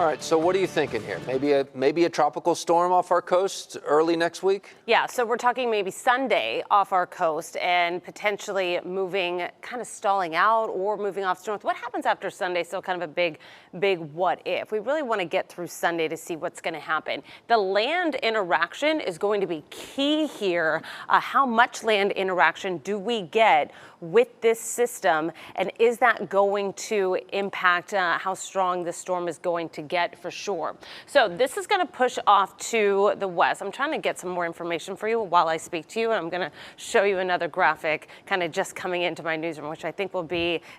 All right, so what are you thinking here? Maybe a tropical storm off our coast early next week? Yeah, so we're talking maybe Sunday off our coast and potentially moving, kind of stalling out or moving off north. What happens after Sunday? Still kind of a big what if. We really want to get through Sunday to see what's going to happen. The land interaction is going to be key here. How much land interaction do we get with this system, and is that going to impact how strong the storm is going to get for sure? So this is going to push off to the west. I'm trying to get some more information for you while I speak to you, and I'm going to show you another graphic kind of just coming into my newsroom, which I think will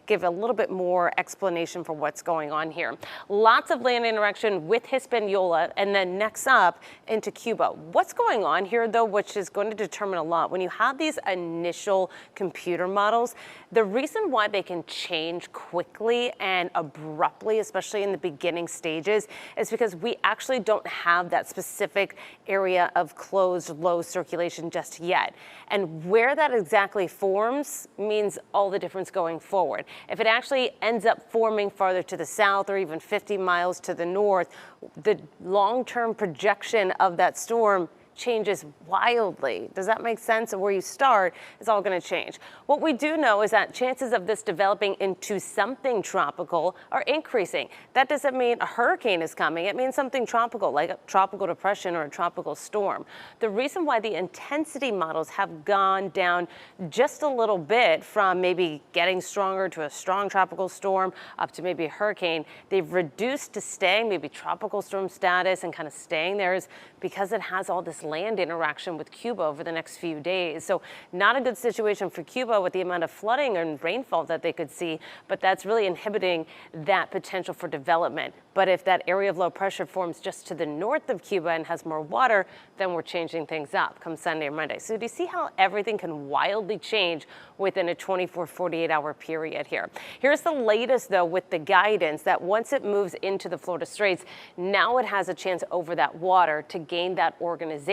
give a little bit more explanation for what's going on here. Lots of land interaction with Hispaniola, and then next up into Cuba. What's going on here, though, which is going to determine a lot. When you have these initial computer models, the reason why they can change quickly and abruptly, especially in the beginning stages, is because we actually don't have that specific area of closed low circulation just yet. And where that exactly forms means all the difference going forward. If it actually ends up forming farther to the south or even 50 miles to the north, the long-term projection of that storm changes wildly. Does that make sense? And where you start is all going to change. What we do know is that chances of this developing into something tropical are increasing. That doesn't mean a hurricane is coming. It means something tropical, like a tropical depression or a tropical storm. The reason why the intensity models have gone down just a little bit from maybe getting stronger to a strong tropical storm up to maybe a hurricane, they've reduced to staying maybe tropical storm status and kind of staying there, is because it has all this land interaction with Cuba over the next few days. So not a good situation for Cuba with the amount of flooding and rainfall that they could see, but that's really inhibiting that potential for development. But if that area of low pressure forms just to the north of Cuba and has more water, then we're changing things up come Sunday or Monday. So do you see how everything can wildly change within a 24, 48-hour period here? Here's the latest, though, with the guidance that once it moves into the Florida Straits, now it has a chance over that water to gain that organization.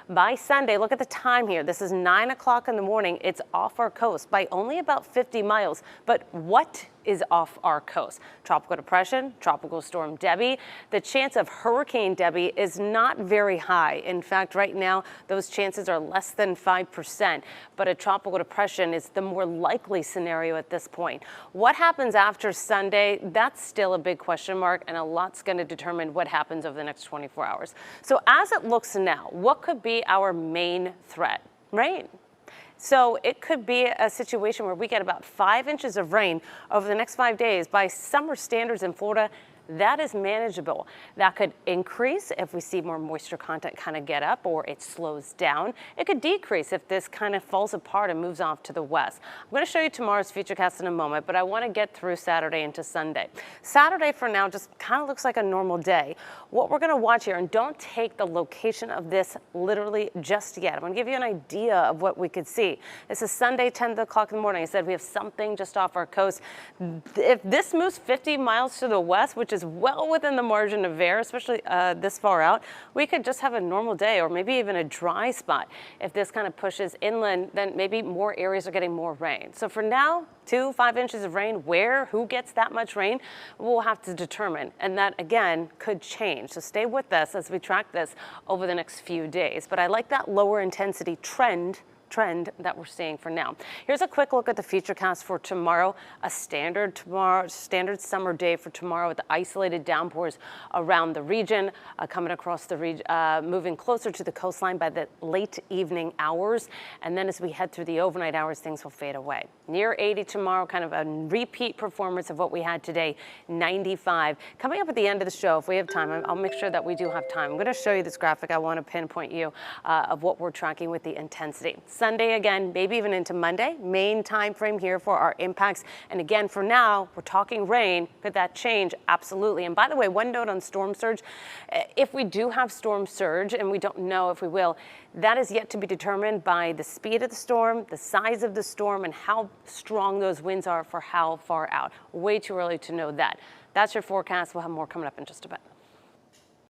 By Sunday, look at the time here. This is 9 o'clock in the morning. It's off our coast by only about 50 miles. But what is off our coast? Tropical depression, tropical storm Debbie. The chance of Hurricane Debbie is not very high. In fact, right now, those chances are less than 5%, but a tropical depression is the more likely scenario at this point. What happens after Sunday? That's still a big question mark, and a lot's going to determine what happens over the next 24 hours. So as it looks now, what could be our main threat, right? So it could be a situation where we get about 5 inches of rain over the next 5 days. By summer standards in Florida, that is manageable. That could increase if we see more moisture content kind of get up or it slows down. It could decrease if this kind of falls apart and moves off to the west. I'm going to show you tomorrow's Futurecast in a moment, but I want to get through Saturday into Sunday. Saturday for now just kind of looks like a normal day. What we're going to watch here, and don't take the location of this literally just yet. I'm going to give you an idea of what we could see. This is Sunday, 10 o'clock in the morning. I said we have something just off our coast. If this moves 50 miles to the west, which is well within the margin of error, especially this far out, we could just have a normal day or maybe even a dry spot. If this kind of pushes inland, then maybe more areas are getting more rain. So for now, 2-5 inches of rain. Who gets that much rain? We'll have to determine. And that, again, could change. So stay with us as we track this over the next few days. But I like that lower intensity trend that we're seeing for now. Here's a quick look at the Futurecast for tomorrow. A standard summer day for tomorrow with the isolated downpours around the region, coming across the region, moving closer to the coastline by the late evening hours. And then as we head through the overnight hours, things will fade away. Near 80 tomorrow, kind of a repeat performance of what we had today, 95. Coming up at the end of the show, if we have time, I'll make sure that we do have time. I'm going to show you this graphic. I want to pinpoint you of what we're tracking with the intensity. Sunday again, maybe even into Monday, main time frame here for our impacts. And again, for now, we're talking rain. Could that change? Absolutely. And by the way, one note on storm surge, if we do have storm surge, and we don't know if we will, that is yet to be determined by the speed of the storm, the size of the storm, and how strong those winds are for how far out. Way too early to know that. That's your forecast. We'll have more coming up in just a bit.